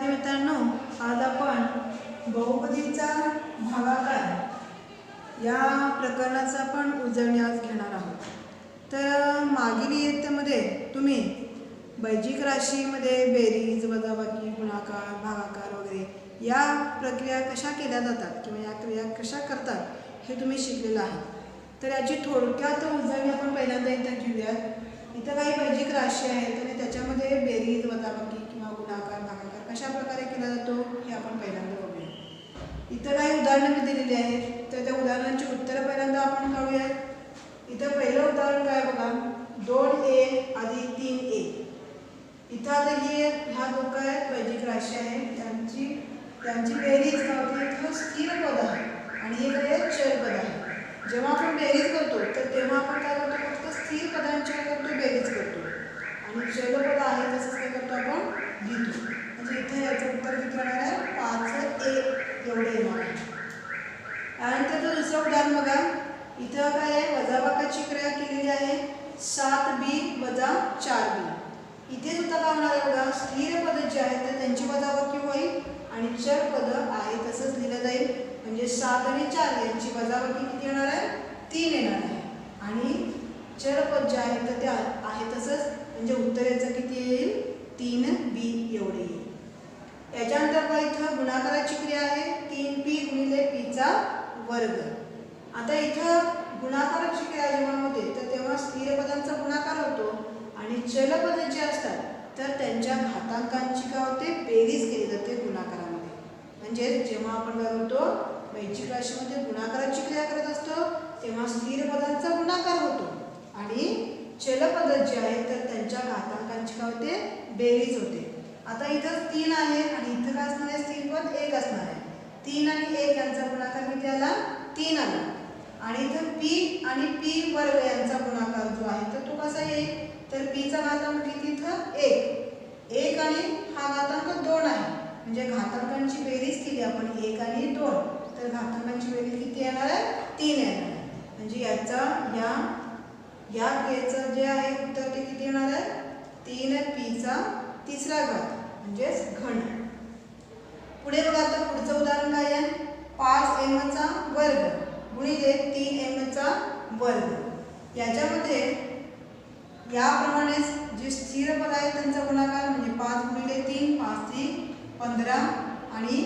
मित्रांनो, आज आपण बहुपदीचा भागाकार या प्रकरणाचा आपण उजळणी आज घेणार आहोत. तर मागील इयत्तेमध्ये तुम्ही बैजिक राशीमध्ये बेरीज, वजाबाकी, गुणाकार, भागाकार वगैरे या प्रक्रिया कशा केल्या जातात किंवा या क्रिया कशा करतात हे तुम्ही शिकलेलं आहे. तर याची थोडक्यात उजळणी आपण पहिल्यांदा इथं घेऊयात. इथं काही बैजिक राशी आहेत आणि त्याच्यामध्ये बेरीज, वजाबाकी किंवा गुणाकार, भागाकार कशा प्रकारे केला जातो हे आपण पहिल्यांदा बघूया. इथं काही उदाहरणं मी दिलेली आहेत, तर त्या उदाहरणांची उत्तरं पहिल्यांदा आपण काढूयात. इथं पहिलं उदाहरण काय बघा, 2a अधिक 3a. इथं आता ह्या दोघं आहेत बैजिक राशी आहेत, त्यांची बेरीज काय होते, इथं स्थिर पद आहे आणि हे काय आहे, चल पद आहे. जेव्हा आपण बेरीज करतो तर तेव्हा आपण काय करतो, फक्त स्थिर पदांची काय करतो, बेरीज करतो आणि चल पद आहे तसंच काय करतो आपण लिहितो. म्हणजे इथे याचं उत्तर किती येणार आहे, 5a एवढे येणार आहे. आणि त्याचं दुसरं उदाहरण बघा, इथं काय आहे, वजाबाकाची क्रिया केलेली आहे, 7b वजा 4b. इथे सुद्धा काय होणार आहे बघा, स्थिर पद जे आहेत तर त्यांची वजाबाकी होईल आणि चल पद आहे तसंच लिहिलं जाईल. म्हणजे 7 आणि 4 यांची वजाबाकी किती येणार आहे, 3 येणार आहे आणि चल पद जे आहे तर ते आहे तसंच, म्हणजे उत्तर याचं किती येईल, 3b एवढे येईल. याच्यानंतर बघा इथं गुणाकाराची क्रिया आहे, 3p गुणिले p चा वर्ग. आता इथं गुणाकाराची क्रिया जेव्हा होते तर तेव्हा स्थिर पदांचा गुणाकार होतो आणि चल पद जे असतात तर त्यांच्या घातांकांची काय होते, बेरीज केली जाते गुणाकारामध्ये. म्हणजे जेव्हा आपण काय करतो, बैजिक राशीमध्ये गुणाकाराची क्रिया करत असतो तेव्हा स्थिर पदांचा गुणाकार होतो आणि चल पद जे आहेत तर त्यांच्या घातांकांची काय होते, बेरीज होते. आता इथं 3 आहे आणि इथं काय असणार आहे, स्थिर पद 1 असणार आहे. 3 आणि 1 यांचा गुणाकार किती आला, 3 आला. आणि इथं p आणि p वर्ग यांचा गुणाकार जो आहे तर तो कसा येईल, तर p चा घातांक किती, इथं 1 आणि हा घातांक 2 आहे. म्हणजे घातांकांची बेरीज केली आपण 1 आणि 2 तर घातांकांची बेरीज किती येणार आहे, 3 येणार आहे. म्हणजे याचा या क्रियेचं जे आहे उत्तर ते किती येणार आहे, 3p चा तिसरा घात म्हणजेच घन. पुढे बघा, आता पुढचं उदाहरण काय आहे, 5m चा वर्ग गुणिले 3m चा वर्ग. याच्यामध्ये याप्रमाणेच जे स्थिर पद आहेत त्यांचा गुणाकार म्हणजे 5 गुणिले 3, 5 3 15 आणि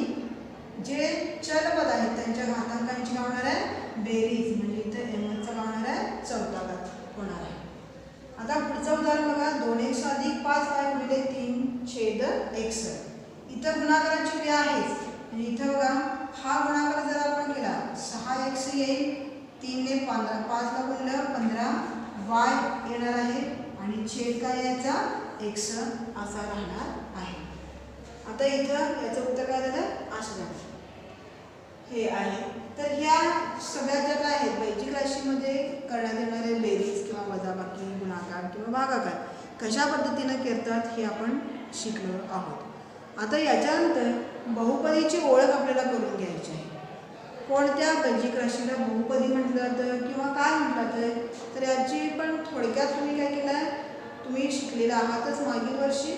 जे चल पद आहेत त्यांच्या घातांकांची काय होणार आहे, बेरीज. म्हणजे इथं m चा काय होणार आहे, चौथा घात होणार आहे. आता पुढचं उदाहरण बघा, 2x अधिक 5y गुणिले 3/x. इथं गुणाकाराची क्रिया आहेच आणि इथं बघा हा गुणाकार जर आपण केला 6x येईल, 3 ने 15, 5 ला गुणलं 15y येणार आहे आणि छेद काय याचा x असा राहणार आहे. आता इथं याचं उत्तर काय झालं, असं झालं हे आहे. तर ह्या सगळ्या ज्या काय आहेत बैजिक राशीमध्ये करण्यात येणारे बेरीज किंवा वजाबाकी, गुणाकार किंवा भागाकार कशा पद्धतीनं करतात हे आपण शिकलो आहोत. आता याच्यानंतर बहुपदीची ओळख आपल्याला करून घ्यायची आहे. कोणत्या बैजिक राशीला बहुपदी म्हटलं जातं किंवा काय म्हटलं जातं, तर याची पण थोडक्यात तुम्ही काय केलं आहे, तुम्ही शिकलेलं आहातच मागील वर्षी.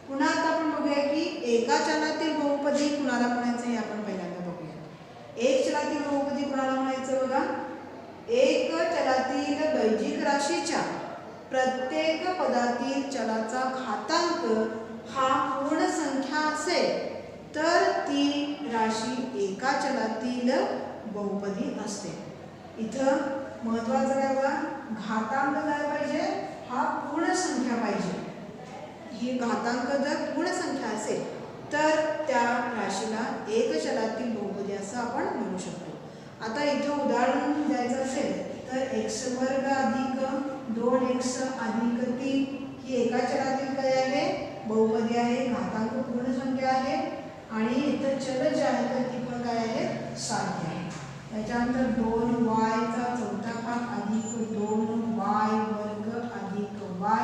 पुन्हा आता आपण बघूया की एका चलातील बहुपदी कुणाला म्हणायचं हे आपण पहिल्यांदा बघूया. एक चलातील बहुपदी कुणाला म्हणायचं बघा, एक चलातील बैजिक राशीच्या प्रत्येक पदातील चलाचा घातांक हा पूर्ण संख्या असेल तर ती राशी एका चलातील बहुपदी असते. इथं महत्त्वाचं काय बघा, घातांक काय पाहिजे, हा पूर्ण संख्या पाहिजे. ही घातांक जर पूर्ण संख्या असेल तर त्या राशीला एक चलातील बहुपदी असं आपण म्हणू शकतो. आता इथं उदाहरण द्यायचं असेल तर x वर्ग अधिक 2x अधिक 3 ही एका चलातील काय आहे, बहुपदी आहे, घातांक पूर्ण संख्या आहे आणि इथं चल जे आहे तर ती पण काय आहे, साध्य आहे. त्याच्यानंतर 2y चा चौथा घात अधिक 2y वर्ग अधिक y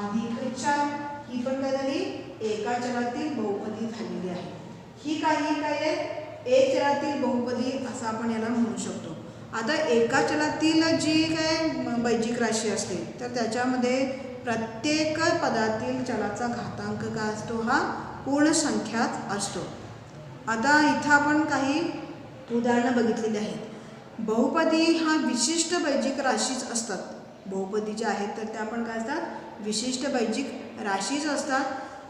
अधिक 4 ही पण काय झाली, एका चलातील बहुपदी झालेली आहे. ही काय आहे, एक चलातील बहुपदी असं आपण याला म्हणू शकतो. आता एका चलातील जी काय बैजिक राशी असते तर त्याच्यामध्ये प्रत्येक पदातील चलाचा घातांक काय असतो, हा पूर्ण संख्याच असतो. आता इथं आपण काही उदाहरणं बघितलेली आहेत. बहुपदी हा विशिष्ट बैंजिक राशीच असतात. बहुपदी ज्या आहेत तर त्या पण काय असतात, विशिष्ट बैंजिक राशीच असतात.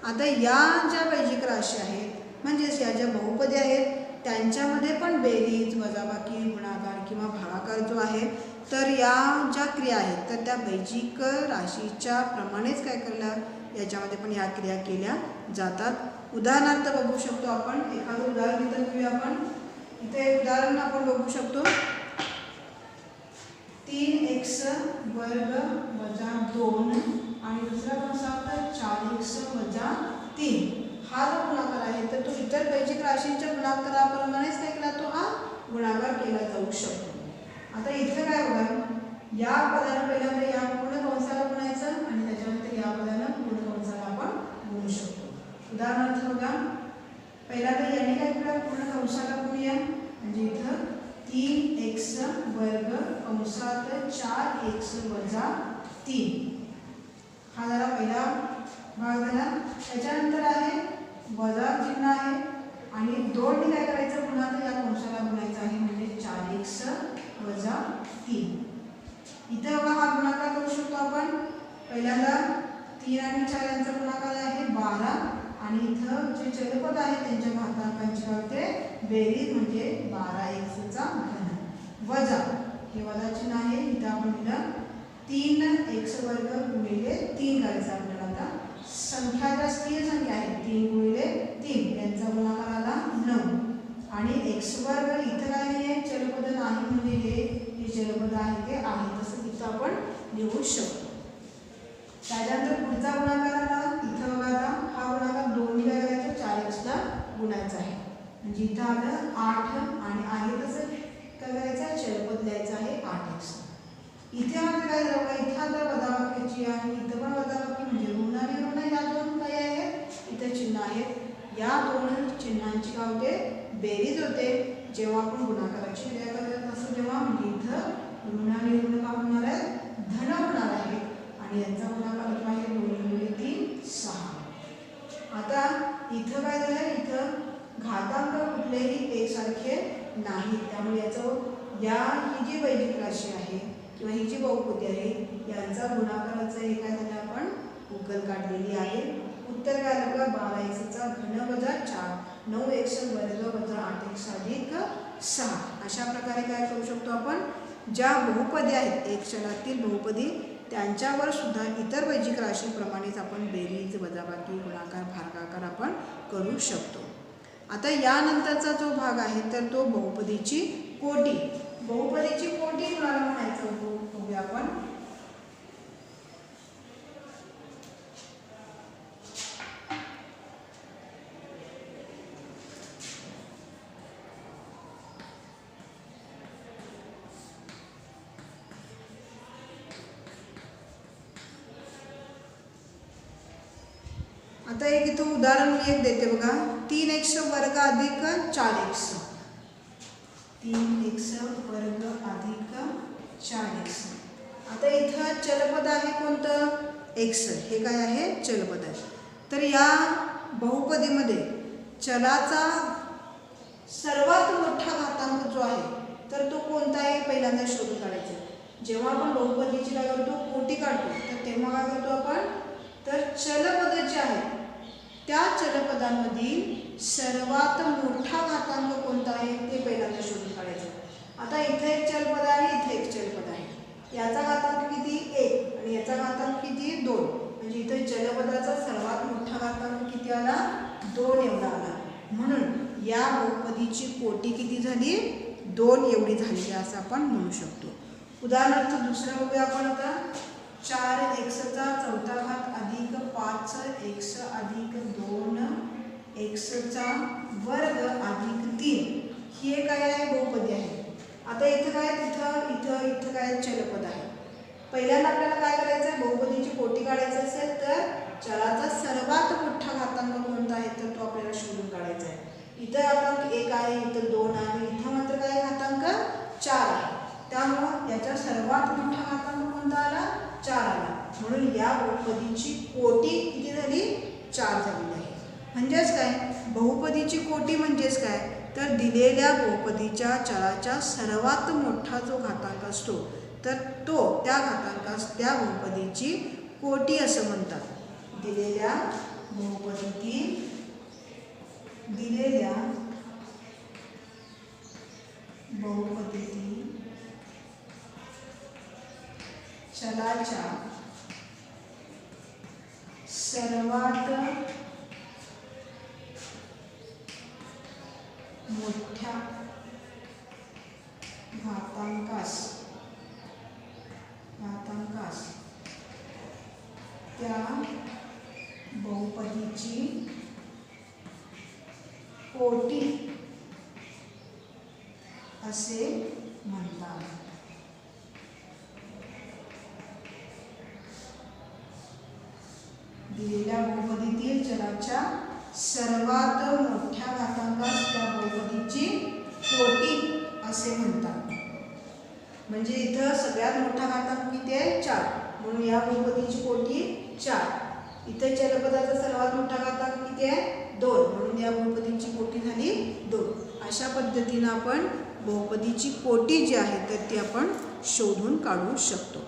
आता या ज्या बैंजिक राशी आहेत म्हणजेच या ज्या बहुपदी आहेत त्यांच्यामध्ये पण बेरीज, वजाबाकी, गुणाकार किंवा भागाकार जो आहे तर या ज्या क्रिया आहेत तर त्या बैंजिक राशीच्या प्रमाणेच काय करणार याच्यामध्ये पण या क्रिया केल्या जातात. उदाहरणार्थ बघू शकतो आपण, एखादं उदाहरण इथं घेऊया आपण. इथे एक उदाहरण आपण बघू शकतो. 3x वर्ग वजा 2 आणि दुसरा कंसात 4x वजा 3 हा जो गुणाकार आहे तर तो इतर बैंजिक राशींच्या गुणाकाराप्रमाणेच काय केला तो हा गुणाकार केला जाऊ शकतो. आता इथे काय बघा, या पदानं पहिल्यांदा या पूर्ण कंसाला गुणायचं आणि त्याच्यानंतर या पदानं पूर्ण कंसाला आपण गुणू शकतो. उदाहरणार्थ बघा, पहिल्यांदा याने काय केलं पूर्ण कंसाला गुणूया म्हणजे इथं 3x वर्ग कंसात 4x वजा 3 हा झाला पहिला भाग झाला. त्याच्यानंतर आहे वजा चिन्ह आहे आणि 2 ने काय करायचं पुन्हा तर या कंसाला गुणायचं आहे म्हणजे 4x वजा 3. इथे बघा हा गुणाकार करू शकतो आपण. पहिल्यांदा 3 आणि 4 यांचा गुणाकार आहे 12 आणि इथं जे चलपद आहे त्यांच्या घातांकांची काय होते बेरीज म्हणजे 12x चा घन वजा हे वजा चिन्ह आहे. इथं आपण लिहिलं 3x वर्ग गुणिले 3 करायचं आपल्याला. आता संख्या ज्या स्थिर संख्या आहे 3 गुणिले 3 यांचा गुणाकार आला 9 आणि x वर्ग इथं काय आहे चलपद नाही म्हणजे हे चलपद आहे ते आहे तसं इथं आपण लिहू शकतो. त्याच्यानंतर पुढचा गुणाकार आला इथं बघा, आता हा गुणाकार 2 ने काय करायचं 4x ला गुणायचा आहे म्हणजे इथं आलं 8 आणि आहे तसं काय करायचं चलपद लिहायचं आहे 8x. इथे मात्र काय झालं, इथं आता वजाबाकीची आहे इथं पण वजाबाकी म्हणजे ऋण आणि ऋण या दोन काय आहेत इथं चिन्ह आहेत. या दोन चिन्हांची काय होते बेरीज होते जेव्हा आपण गुणाकाराची क्रिया करत असतो तेव्हा. म्हणजे इथं ऋण आणि ऋण का होणार आहे धन होणार आहे आणि यांचा गुणाकार होतो आहे 2 गुणिले 3 6. आता इथं काय झालं, इथं घातांक कुठलेही एकसारखे नाहीत त्यामुळे याचं या ही जी बैंजिक राशी आहे किंवा ही जी बहुपदी आहे यांचा गुणाकाराचं हे काय झालं आपण उकल काढलेली आहे. उत्तर काय आलं बघा 12x चा घन वजा 4 9x वर्ग वजा 8x अधिक 6. अशा प्रकारे काय करू शकतो आपण, ज्या बहुपदी आहेत एक चलातील बहुपदी त्यांच्यावर सुद्धा इतर बैंजिक राशीप्रमाणेच आपण बेरीज, वजाबाकी, गुणाकार, भागाकार आपण करू शकतो. आता यानंतरचा जो भाग आहे तर तो बहुपदीची कोटी. बहुपदीची कोटी कुणाला म्हणायचं बघूया आपण. आता एक इथं उदाहरण मी एक देते बघा. 3x वर्ग अधिक 4x 3x वर्ग अधिक 4x. आता इथं चलपद आहे कोणतं x, हे काय आहे चलपद आहे. तर या बहुपदीमध्ये चलाचा सर्वात मोठा घातांक जो आहे तर तो कोणता आहे पहिल्यांदा शोधून काढायचा. जेव्हा आपण बहुपदीची काय करतो कोटी काढतो तर तेव्हा काय करतो आपण तर चलपद जे आहे त्या चलपदांमधील सर्वात मोठा घातांक कोणता आहे ते पहिल्यांदा शोधून काढायचं. आता इथे एक चलपद आहे आणि इथे एक चलपद आहे. याचा घातांक किती 1 आणि याचा घातांक किती 2 म्हणजे इथे चलपदाचा सर्वात मोठा घातांक किती आला 2 एवढा आला. म्हणून या बहुपदीची कोटी किती झाली 2 एवढी झालेली असं आपण म्हणू शकतो. उदाहरणार्थ दुसरं बघूया आपण. आता 4x चा चौथा घात अधिक 5x अधिक 2x चा वर्ग अधिक 3 ही एक काय आहे बहुपदी आहे. आता इथं काय इथं काय चलपद आहे. पहिल्यांदा आपल्याला काय करायचं आहे बहुपदीची कोटी काढायची असेल तर चलाचा सर्वात मोठा घातांक कोणता आहे तर तो आपल्याला शोधून काढायचा आहे. इथं घातांक 1 आहे इथं 2 आहे इथं मात्र काय घातांक 4 आहे. त्यामुळं याचा सर्वात मोठा घातांक कोणता आला 4 आला. म्हणून या बहुपदीची कोटी किती झाली 4 झालेली आहे. म्हणजेच काय, बहुपदीची कोटी म्हणजेच काय, तर दिलेल्या बहुपदीच्या चलाचा सर्वात मोठा जो घातांक असतो तर तो त्या घातांकास त्या बहुपदीची कोटी असं म्हणतात. दिलेल्या बहुपदीतील चलाच्या सर्वात मोठ्या घातांकास त्या बहुपदीची कोटी असे म्हणतात. दिलेल्या बहुपदीतील चलाच्या सर्वात मोठ्या घातांकास त्या बहुपदीची कोटी असे म्हणतात. म्हणजे इथं सगळ्यात मोठा घातांक किती आहे, 4, म्हणून या बहुपदीची कोटी 4. इथे चलपदाचा सर्वात मोठा घातांक किती आहे, 2, म्हणून या बहुपदीची कोटी झाली 2. अशा पद्धतीनं आपण बहुपदीची कोटी जी आहे तर ती आपण शोधून काढू शकतो.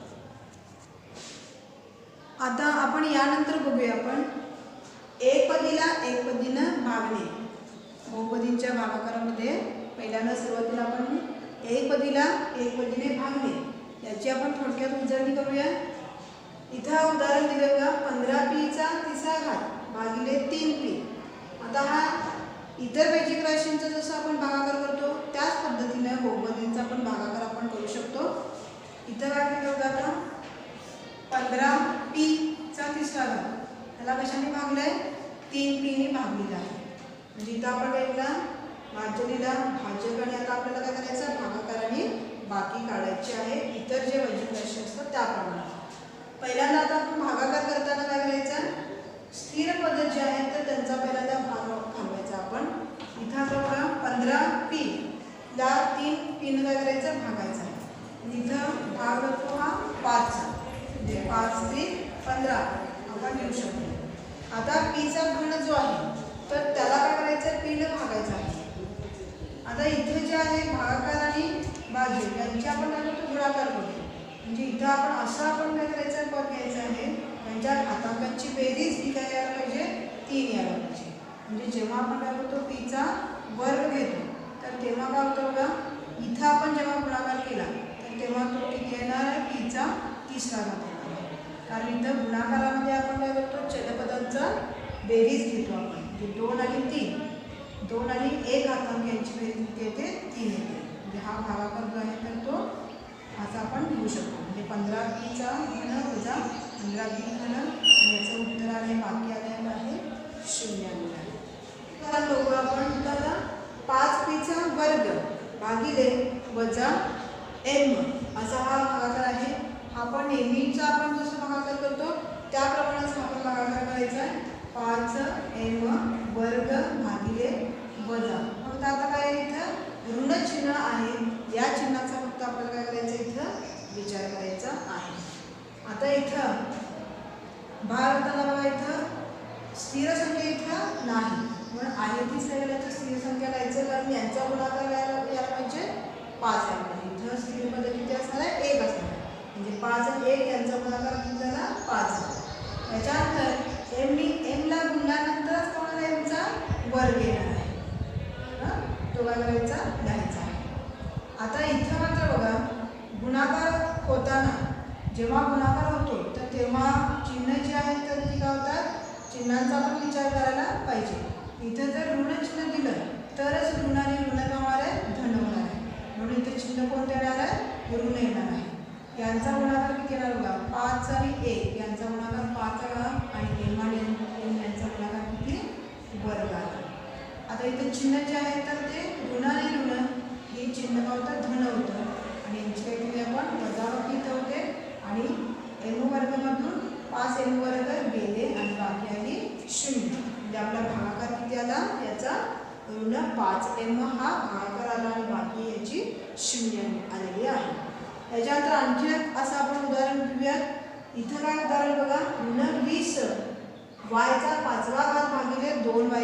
आता आपण यानंतर बघूया आपण एकपदीला एकपदीनं भागणे. बहुपदींच्या भागाकारामध्ये पहिल्यांदा सुरुवातीला आपण एकपदीला एकपदीने भागणे याची आपण थोडक्यात उजळणी करूया. इथं उदाहरण दिले बघा, 15p चा 3रा घात भागिले 3p. आता हा इतर बेजिक राशींचा जसं आपण भागाकार करतो त्याच पद्धतीने बहुपदींचा पण भागाकार आपण करू शकतो. इथं काय केलं बघा, आता 15p चा 3रा घात त्याला कशाने भागलाय, 3p ने भागलेला आहे. म्हणजे इथं आपण काय केलं, भाज्य भाजक, आणि आता आपल्याला काय करायचं, भागाकाराने बाकी काढायचे आहे इतर जे बेजिक राशी असतात त्याप्रमाणे. पहिल्यांदा आता आपण भागाकार करताना काय करायचं, स्थिर पद जे आहेत तर त्यांचा पहिल्यांदा भाग घालवायचा आपण. इथं आता बघा 15p ला 3p ने काय करायचं, भागायचं आहे. इथं भाग होतो हा 5 चा, म्हणजे 5 ते 15 आपण घेऊ शकतो. आता p चा घन जो आहे तर त्याला काय करायचं, p ने भागायचं आहे. आता इथे जे आहे भागाकार आणि भाज्य यांची आपण काय करतो, गुणाकार करतो. म्हणजे इथं आपण असं आपण काय करायचं, पद घ्यायचं आहे त्यांच्या घातांकांची बेरीज ही काय यायला पाहिजे, 3 यायला पाहिजे. म्हणजे जेव्हा आपण काय करतो p चा वर्ग घेतो तर तेव्हा काय होतं बघा, इथं आपण जेव्हा गुणाकार केला तर तेव्हा तो किती येणार आहे, p चा 3रा घात येणार. कारण इथं गुणाकारामध्ये आपण काय करतो, चलपदांचा बेरीज घेतो आपण. म्हणजे 2 आणि 3, 2 आणि 1 घातांक यांची बेरीज किती येते, 3 येते. म्हणजे हा भागाकार जो आहे तर तो असा आपण घेऊ शकतो. म्हणजे 15p चा घन वजा 15p घन, आणि याचं उत्तर आले बाकी आलेलं आहे 0 आलेलं आहे. तर बघू आपण त्याला 5p चा वर्ग भागिले वजा m असा हा भागाकार आहे. हा पण नेहमीचा आपण जसं भागाकार करतो त्याप्रमाणेच आपण भागाकार करायचा आहे. 5m वर्ग भागिले वजा, फक्त आता काय इथं ऋण चिन्ह आहे, या चिन्हाचा फक्त आपल्याला काय करायचं इथं विचार करायचा आहे. आता इथं भारताला बघा, इथं स्थिर संख्या इथं नाही, पण आहे तीच तर स्थिर संख्या लिहायचं, कारण यांचा गुणाकार यायला पाहिजे 5 आहे. इथं स्थिर मध्ये किती असणार आहे, 1 असणार आहे. म्हणजे 5 आणि 1 यांचा गुणाकार किती झाला, 5 झाला. त्याच्यानंतर m ला गुणल्यानंतरच कोणाला m चा वर्ग येणार आहे, तो काय करायचा, लिहायचा आहे. आता इथं मात्र बघा, गुणाकार होताना जेव्हा गुणाकार होतो तर तेव्हा चिन्ह जे आहेत तर ती काय होतात, चिन्हांचा आपण विचार करायला पाहिजे. इथं जर ऋण चिन्ह दिलं तरच ऋण आणि ऋण काय होणार आहे, धन होणार आहे. म्हणून इथे चिन्ह कोणतं येणार आहे, ऋण येणार आहे. यांचा गुणाकार किती येणार बघा, 5 आणि 1 यांचा गुणाकार 5 आला, आणि m आणि n यांचा गुणाकार किती, वर्ग आला. आता इथे चिन्ह जे आहे तर ते ऋण आणि ऋण हे चिन्ह काय होतं, धन होतं, आणि यांची काय केली आपण वजाबाकी इथं होते, आणि m वर्गमधून 5m वर्ग गेले आणि बाकी आली 0. म्हणजे आपला भागाकार किती आला, याचा ऋण 5m हा भागाकार आला, आणि बाकी याची 0 आलेली आहे. याच्यानंतर आणखी असं आपण उदाहरण घेऊयात. इथं काय उदाहरण बघा, ऋण 20 y चा 5वा घात भागिले 2y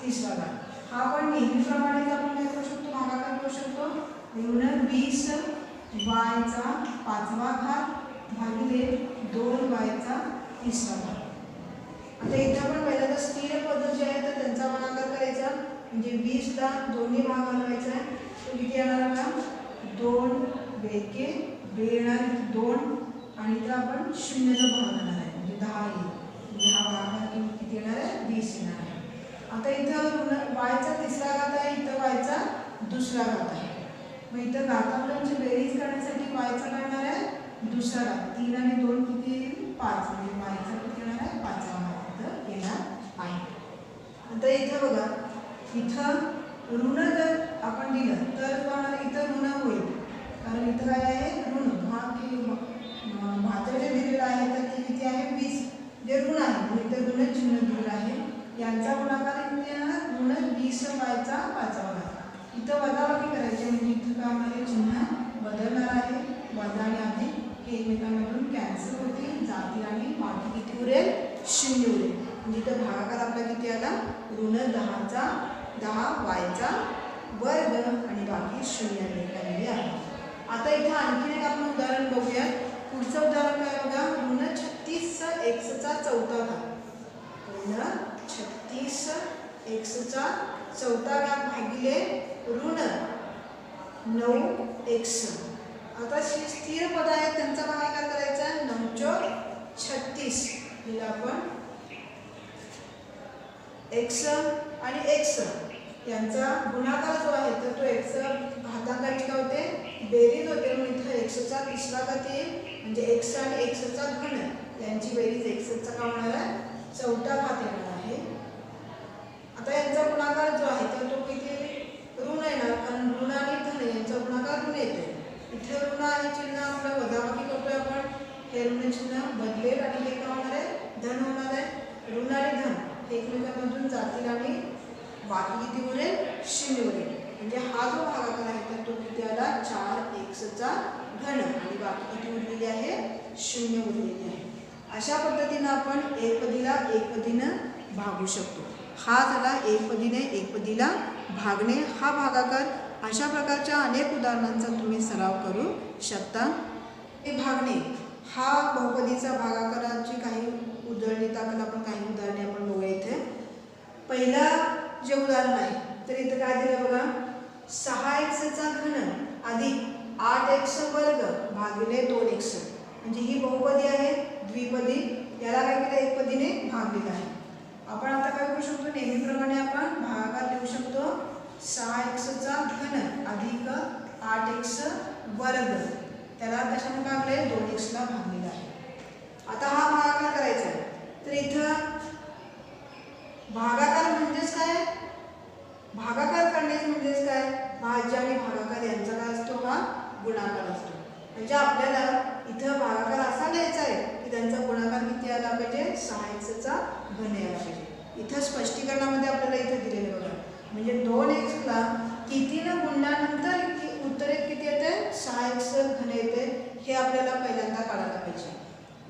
तिसरा घात. हा पण नेहमीप्रमाणेच आपण काय करू शकतो, भागाकार करू शकतो. ऋण 20 y चा 5वा घात भागिले 2 y चा 3रा घात. आता इथं पण पहिल्यांदा स्थिर पद जे आहे तर त्यांचा गुणाकार करायचा. म्हणजे 20 ला 2 ने भाग घालवायचा आहे. तो किती येणार बघा, 2 बेके 2 येणार 2 आणि इथं आपण 0चा भाग घालणार आहे म्हणजे 10 येईल. म्हणजे हा भागाकार किती येणार आहे, 20 येणार आहे. आता इथं y चा 3रा घात आहे, इथं y चा 2रा घात आहे. मग इथं घातांकांची बेरीज करण्यासाठी y चा काढणार आहे 2रा घात. 3 आणि 2 किती येईल, 5 म्हणजे y चा किती येणार आहे, 5वा घात इथं येणार आहे. आता इथं बघा, इथं ऋण जर आपण दिलं तर तुम्हाला इथं ऋण होईल. कारण इथं काय आहे, ऋण भाजक जे दिलेलं आहे तर ते किती आहे 20 जे ऋण आहे म्हणून इथं ऋण चिन्ह दिलेलं आहे. यांचा गुणाकार किती येणार, ऋण 20 y चा 5वा घात. इथं वजाबाकी करायची म्हणजे इथं काय होणार, चिन्ह बदलणार आहे. वजा आणि अधिक हे एकमेकांमधून कॅन्सल होतील, जातील आणि बाकी किती उरेल, 0 उरेल. म्हणजे इथं भागाकार आपला किती आला, ऋण 10 चा 10 y चा वर्ग आणि बाकी 0 निघालेले आहे. आता इथं आणखीन एक आपण उदाहरण बघूया. पुढचं उदाहरण काय बघा, ऋण 36 x चा 4था घात. ऋण 36 x चा 4था घात भागिले ऋण 9x. आता स्थिर पद आहे त्यांचा भागाकार करायचा. 9 चौक 36 दिला आपण x आणि x यांचा गुणाकार जो आहे तर तो x घातांकाची काय होते, बेरीज होते. म्हणून इथं x चा 3रा घात येईल म्हणजे x आणि x चा घन यांची बेरीज x चा काय होणार आहे, 4था घात येणार आहे. आता यांचा गुणाकार जो आहे तर तो किती ऋण येणार, कारण ऋण आणि धन यांचा गुणाकार ऋण येते. इथे ऋण आहे चिन्ह आपलं वजाबाकी करतोय आपण, हे ऋण चिन्ह बदलेल आणि हे काय होणार आहे, धन होणार आहे. ऋण आणि धन हे एकमेकांमधून जातील आणि बाकी किती उरेल, 0 उरेल. म्हणजे हा जो भागाकार आहे तर तो किती आला, 4x चा घन आणि बाकी किती उरलेली आहे, 0 उरलेली आहे. अशा पद्धतीनं आपण एकपदीला एकपदीनं भागू शकतो. हा झाला एकपदीने एकपदीला भागणे हा भागाकार. अशा प्रकारच्या अनेक उदाहरणांचा तुम्ही सराव करू शकता. हे भागणे हा बहुपदीचा भागाकाराची काही उजळणी ताकद आपण काही उदाहरणे आपण बघूया. इथे पहिला जे उदाहरण आहे तर इथं काय दिलं बघा, 6x चा घन अधिक 8x वर्ग भागिले 2x. म्हणजे ही बहुपदी आहे द्विपदी, याला काय केलं एकपदीने भागलेलं आहे. आपण आता काय करू शकतो, नेहमीप्रमाणे आपण भागाकार लिहू शकतो. 6x चा घन अधिक 8x वर्ग, त्याला कशाने भागले, 2x ला भागलेला आहे. आता हा भागाकार करायचा आहे तर इथं भागाकार म्हणजेच काय, भागाकार करण्याचे म्हणजेच काय, भाज्य आणि भागाकार यांचा काय असतो, हा गुणाकार असतो. म्हणजे आपल्याला इथं भागाकार असा लिहायचा आहे की त्यांचा गुणाकार किती आला पाहिजे, 6x चा घन यायला पाहिजे. इथं स्पष्टीकरणामध्ये आपल्याला इथं दिलेलं बघा, म्हणजे 2x ला कितीनं गुणल्यानंतर उत्तरेत किती येते, 6x घन येते, हे आपल्याला पहिल्यांदा काढायला पाहिजे.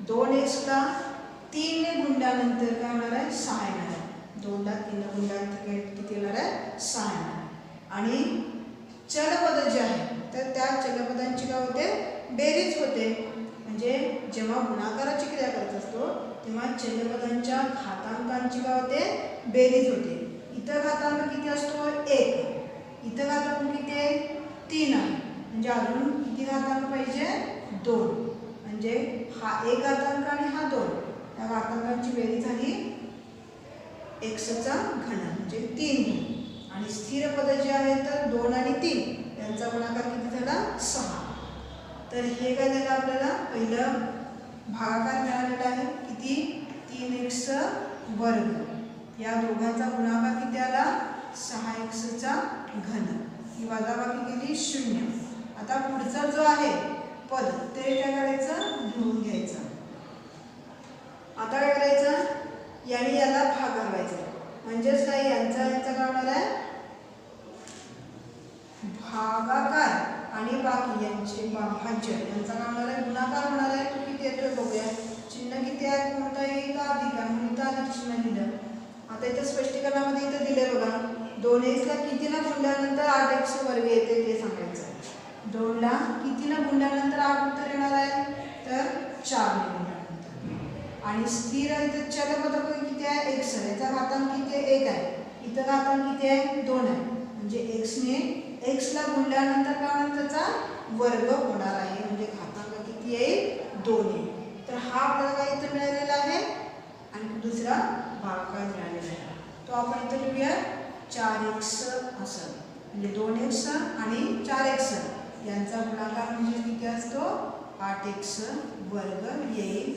2x ला 3 ने गुणल्यानंतर काय होणार आहे, 6 येणार आहे. 2 ला 3 ने गुणल्यानंतर किती येणार आहे, 6 येणार आहे. आणि चलपद जे आहे तर त्या चलपदांची काय होते, बेरीज होते. म्हणजे जेव्हा गुणाकाराची क्रिया करत असतो तेव्हा चलपदांच्या घातांकांची काय होते, बेरीज होते. इथं घातांक किती असतो, 1. इथं घातांक किती आहे, 3 आहे. म्हणजे अजून किती घातांक पाहिजे, 2. म्हणजे हा 1 घातांक आणि हा 2, त्या घातांकांची बेरीज झाली x चा घन म्हणजे 3. आणि स्थिर पद जे आहे तर 2 आणि 3 यांचा गुणाकार किती झाला, 6. तर हे काय झालं, आपल्याला पहिलं भागाकार मिळालेला आहे किती, 3x वर्ग. या दोघांचा गुणाकार किती आला, 6x चा घन. ही वजाबाकी केली 0. आता पुढचा जो आहे पद ते काय करायचं, लिहून घ्यायचं. आता काय करायचं, याने याला भाग घालवायचा. म्हणजेच काय, यांचा काय होणार आहे, भागाकार आणि बाकी यांचे भाज्य यांचा काय होणार आहे, गुणाकार होणार आहे. तो किती येतोय बघूया. चिन्ह किती आहे, कोणता येईल, अधिक आहे म्हणून इथं अधिक चिन्ह लिहिलं. आता इथं स्पष्टीकरणामध्ये इथं दिले बघा 2x ला कितीला गुणल्यानंतर 8x वर्ग येते ते सांगायचं. 2 ला कितीला गुणल्यानंतर 8 उत्तर येणार आहे तर 4 ने गुणल्यानंतर. आणि स्थिर इथं चलपद किती आहे x याचा घातांक किती आहे 1 आहे. इथं घातांक किती आहे 2 आहे. म्हणजे x ने x ला गुणल्यानंतर काय होणार त्याचा वर्ग होणार आहे. म्हणजे घातांक किती येईल 2 येईल. तर हा आपल्याला काय इथं मिळालेला आहे आणि दुसरा भागाकार मिळालेला आहे. तो आपण इथं लिहूया 4x असं. म्हणजे 2x आणि 4x यांचा गुणाकार म्हणजे किती असतो 8x वर्ग येईल.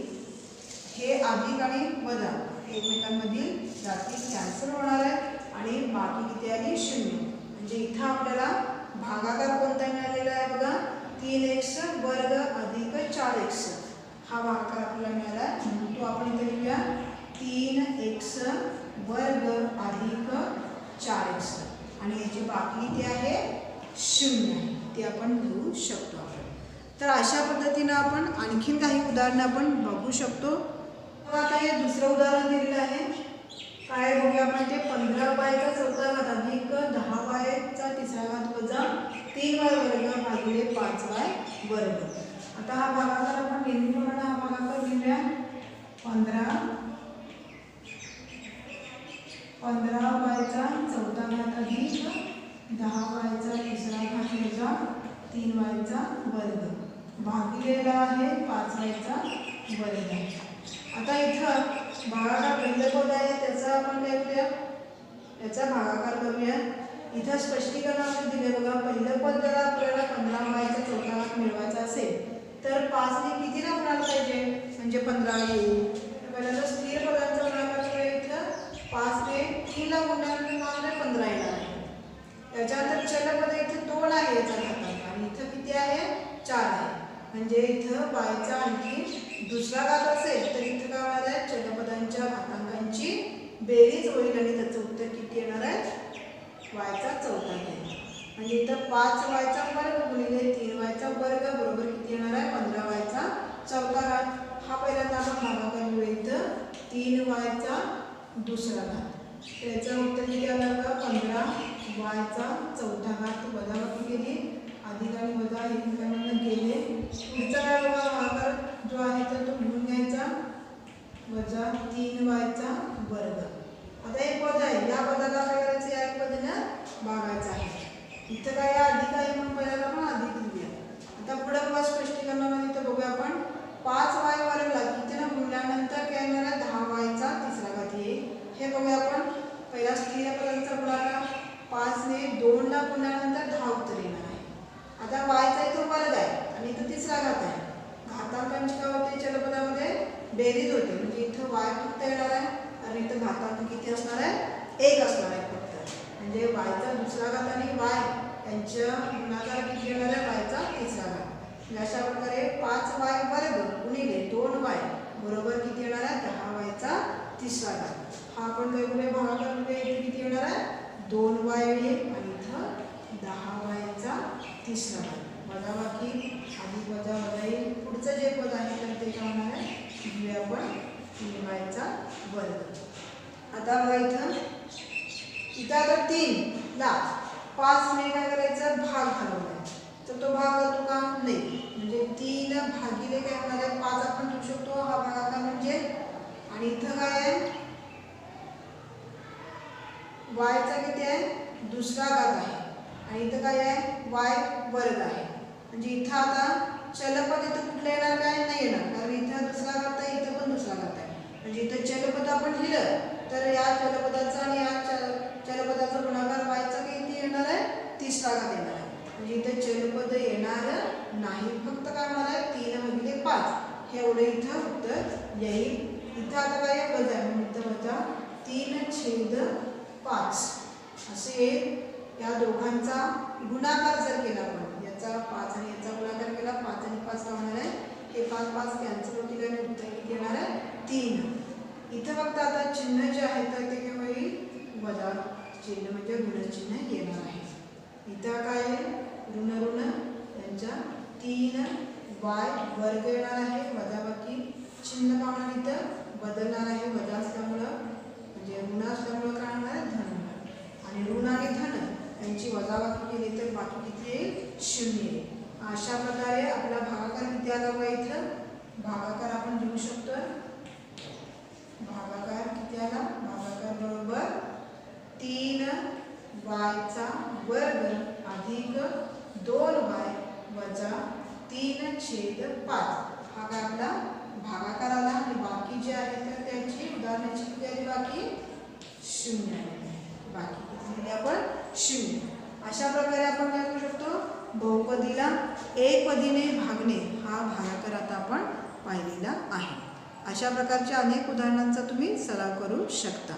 हे अधिक आणि वजा एकमेकांमधील जाती कॅन्सल होणार आहे आणि बाकी किती आली 0. म्हणजे इथं आपल्याला भागाकार कोणता मिळालेला आहे बघा 3x वर्ग अधिक 4x हा भागाकार आपल्याला मिळाला आहे. म्हणून तो आपण इथे लिहूया 3x वर्ग अधिक 4x आणि याची बाकी किती आहे 0 आहे ते आपण लिहू शकतो आपण. तर अशा पद्धतीने आपण आणखीन काही उदाहरणं आपण बघू शकतो. आता हे दुसरं उदाहरण दिलेलं आहे. काय बघूया आपण ते 15y चा चौथा घात अधिक 10y चा तिसरा घात वजा 3y वर्ग भागिले 5y वर्ग. आता हा भागाकार आपण नेहमीप्रमाणे हा भागाकार लिहूया 15y चा चौथा घात अधिक 10y चा तिसरा घात वजा 3y चा वर्ग भागिलेला आहे 5y चा वर्ग. आता इथं भागाकार पहिलं पद आहे त्याचा आपण काय करूया याचा भागाकार करूया. इथं स्पष्टीकरणामध्ये दिले बघा पहिलं पद जर आपल्याला 15y चा चौथा घात मिळवायचा असेल तर 5 ने कितीला गुणायला पाहिजे म्हणजे 15 येईल. तर पहिल्यांदा स्थिर पदांचा गुणाकार करूया. इथं 5 ने 3 ला गुणल्यानंतर 15 येणार आहे. त्याच्यानंतर चलपद इथे 2 आहे याचा घातांक आणि इथं किती आहे 4 आहे. म्हणजे इथं y चा आणखी दुसरा घात असेल तर इथं काय होणार आहे चलपदांच्या घातांकांची बेरीज होईल आणि त्याचं उत्तर किती येणार आहे y चा चौथा घात. म्हणजे इथं 5y चा वर्ग गुणिले 3y चा वर्ग बरोबर किती येणार आहे 15y चा चौथा घात. हा पहिल्यांदा आपण भागाकार करूया. इथं 3y चा दुसरा घात त्याचं उत्तर किती आलं का 15y चा चौथा घात वजाबाकी केली अधिक आणि वजा एकमेकांना गेले. पुढचा काय बघा भागाकार जो आहे तर तो लिहून घ्यायचा वजा 3y चा वर्ग. आता एक पद आहे या पदाला काय करायचं या पदाने भागायचं आहे. इथं काय अधिक आहे म्हणून पहिल्यांदा आपण अधिक लिहूया. आता पुढे बघा स्पष्टीकरणामध्ये इथं बघूया आपण 5y वर्गला कितीला गुणल्यानंतर काय येणार आहे 10y चा तिसरा घात येईल. हे बघूया आपण पहिला स्थिर पदांचा गुणाकार 5 ने 2 ला गुणल्यानंतर 10 उत्तर येणार आहे. आता y चा इथं वर्ग आहे आणि इथं तिसरा घात आहे. घातांकांची काय होते चलपदामध्ये बेरीज होते म्हणजे इथं y फक्त येणार आहे आणि इथं घातांक किती असणार आहे 1 असणार आहे फक्त. म्हणजे y चा दुसरा घात आणि y यांच्या गुणाकार किती येणार आहे y चा तिसरा घात. म्हणजे अशा प्रकारे 5y वर्ग गुणिले 2y बरोबर किती येणार आहे 10y चा तिसरा घात. हा आपण काय करूया भागाकार करूया. इथे किती येणार आहे 2y येईल आणि इथं 10y चा तिसरा घात वजाबाकी अधिक वजा वजा येईल. पुढचं जे पद आहे तर ते काय होणार आहे घेऊया आपण 3y चा वर्ग. आता बघा इथं आता 3 ला 5 ने काय करायचं भाग घालवला तर तो भाग होतो का नाही. म्हणजे 3 भागिले काय होणार आहे 5 आपण लिहू शकतो हा भागाकार म्हणजे. आणि इथं काय आहे y चा किती आहे दुसरा घात आहे आणि इथं काय आहे y वर्ग आहे. म्हणजे इथं आता चलपद इथं कुठलं येणार काय नाही येणार कारण इथं दुसरा घात आहे इथं पण दुसरा घात आहे. म्हणजे इथं चलपद आपण लिहिलं तर या चलपदाचा आणि या चलपदाचा गुणाकार y चा किती येणार आहे तिसरा घात येणार आहे. म्हणजे इथं चलपद येणार नाही फक्त काय होणार आहे 3 भागिले 5 हे एवढे इथं उत्तर येईल. इथं आता काय वजा आहे म्हणून इथं वजा 3/5 असे येईल. या दोघांचा गुणाकार जर केला आपण याचा 5 आणि याचा गुणाकार केला 5 आणि 5 काय होणार आहे हे 5 5 कॅन्सल होतील आणि उत्तर किती येणार आहे 3. इथं फक्त आता चिन्ह जे आहे तर ते काय होईल वजा चिन्ह म्हणजे ऋण चिन्ह येणार आहे. इथं काय ऋण ऋण यांच्या 3y वर्ग येणार आहे वजाबाकी चिन्ह काय होणार इथं बदलणार आहे वजा असल्यामुळं म्हणजे ऋण 1/5 हा काय आपला भागाकार आला आणि बाकी जे आहे तर त्यांची उदाहरणाची किती आली बाकी 0 आली. बाकी किती आपण 0. अशा प्रकारे आपण काय करू शकतो बहुपदीला एकपदीने भागणे हा भागाकार आता आपण पाहिलेला आहे. अशा प्रकारच्या अनेक उदाहरणांचा तुम्ही सराव करू शकता.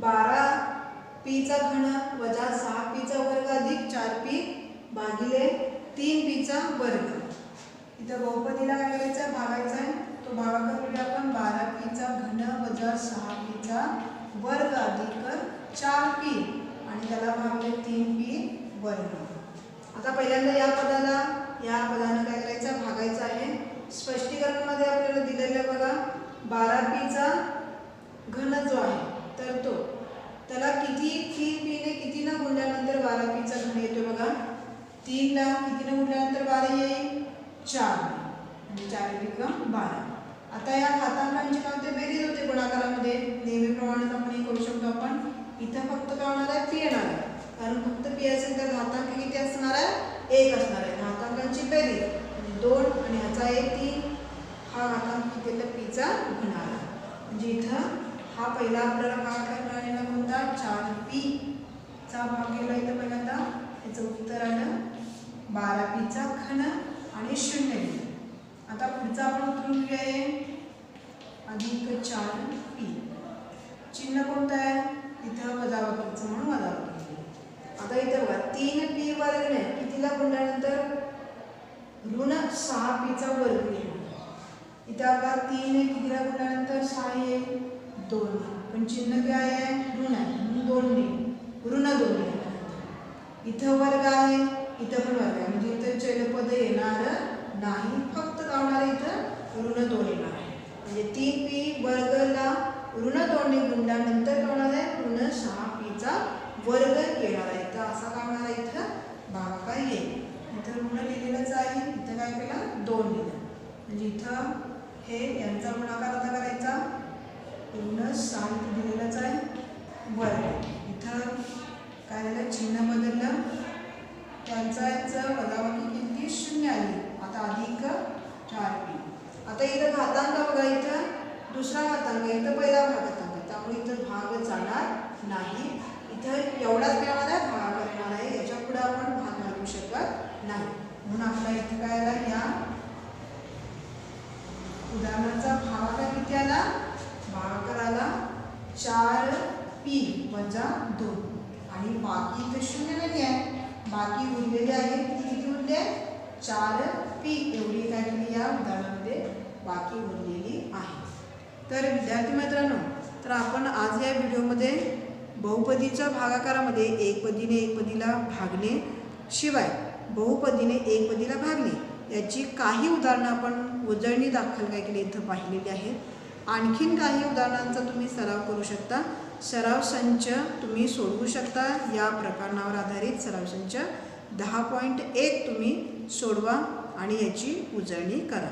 12p चा घन वजा 6p चा वर्ग अधिक 4p भागिले 3p चा वर्ग. इथं बहुपदीला काय करायचं भागायचं आहे. तो भागाकार करूया आपण 12p चा घन वजा 6p चा वर्ग अधिक 4p आणि त्याला भागले 3p वर्ग. आता पहिल्यांदा या पदानं काय करायचं भागायचं आहे. स्पष्टीकरणामध्ये आपल्याला दिलेलं बघा 12p चा घन जो आहे तर तो त्याला किती 3p ने किती न गुणल्यानंतर 12p चा घन येतो बघा. 3 ला किती न गुणल्यानंतर 12 येईल 4 म्हणजे 4 × 12. आता या घातांकांची काय होते बेरीज होते गुणाकारामध्ये. नेहमीप्रमाणे आपण हे करू शकतो आपण. इथं फक्त काय होणार आहे p येणार आहे कारण फक्त p असेल तर घातांक किती असणार आहे 1 असणार आहे. घातांकांची बेरीज म्हणजे 2 आणि ह्याचा 1 3 हा घातांक किती येतो p चा घन आला. म्हणजे इथं हा पहिला आपल्याला भाग करणारा कोणता 4p चा भाग केला. इथं पहिल्यांदा याचं उत्तर आलं 12p चा घन आणि 0 लिहिलं. आता पुढचा आपण उतरून घेऊया अधिक 4p. चिन्ह कोणतं आहे इथं वजाबाकीचं म्हणून वजाबाकी. आता इथं बघा 3p वर्गने कितीला गुणल्यानंतर ऋण 6p चा वर्ग येईल. इथं बघा 3 ने कितीला गुणल्यानंतर 6 येईल 2 पण चिन्ह काय आहे ऋण आहे म्हणून 2 ने ऋण 2 येईल. इथं वर्ग आहे इथं पण वर्ग आहे म्हणजे इथं चलपद येणार नाही फक्त काय होणार इथं ऋण 2 येणार आहे. म्हणजे 3p वर्गला ऋण 2 ने गुणल्यानंतर काय होणार आहे ऋण 6p चा वर्ग येणार आहे. तर असा काय होणार आहे इथं भागाकार येईल. इथं ऋण लिहिलेलंच आहे इथं काय केलं 2 लिहिलं म्हणजे इथं हे यांचा गुणाकार आता करायचा ऋण 6 दिलेलंच आहे वर्ग. इथं काय झालं चिन्ह बदललं त्यांचा याचं वजाबाकी किती 0 आली. आता अधिक 4p. आता इथं घातांक बघा इथं दुसरा घातांक इथं पहिला घातांक त्यामुळे इथं भाग जाणार नाही. इथं एवढाच मिळणार आहे भागाकार येणार आहे. याच्या पुढे आपण भाग घालू शकत नाही म्हणून आपला इथं काय आला या उदाहरणाचा भागाकार किती आला भागाकार आला 4p वजा 2 आणि बाकी इथं 0 नाही आहे. बाकी उरलेले आहे किती उरले 4p एवढी काय केली या उदाहरणामध्ये बाकी उरलेली आहे. तर विद्यार्थी मित्रांनो तर आपण आज या व्हिडिओमध्ये बहुपदीच्या भागाकारामध्ये एकपदीने एकपदीला भागणे शिवाय बहुपदीने एकपदीला भागणे याची काही उदाहरणं आपण उजळणी दाखल काय केली इथं पाहिलेली आहेत. आणखीन काही उदाहरणांचा तुम्ही सराव करू शकता. सराव संच तुम्ही सोडवू शकता. या प्रकरणावर आधारित सराव संच 10.1 तुम्ही सोडवा आणि याची उजळणी करा.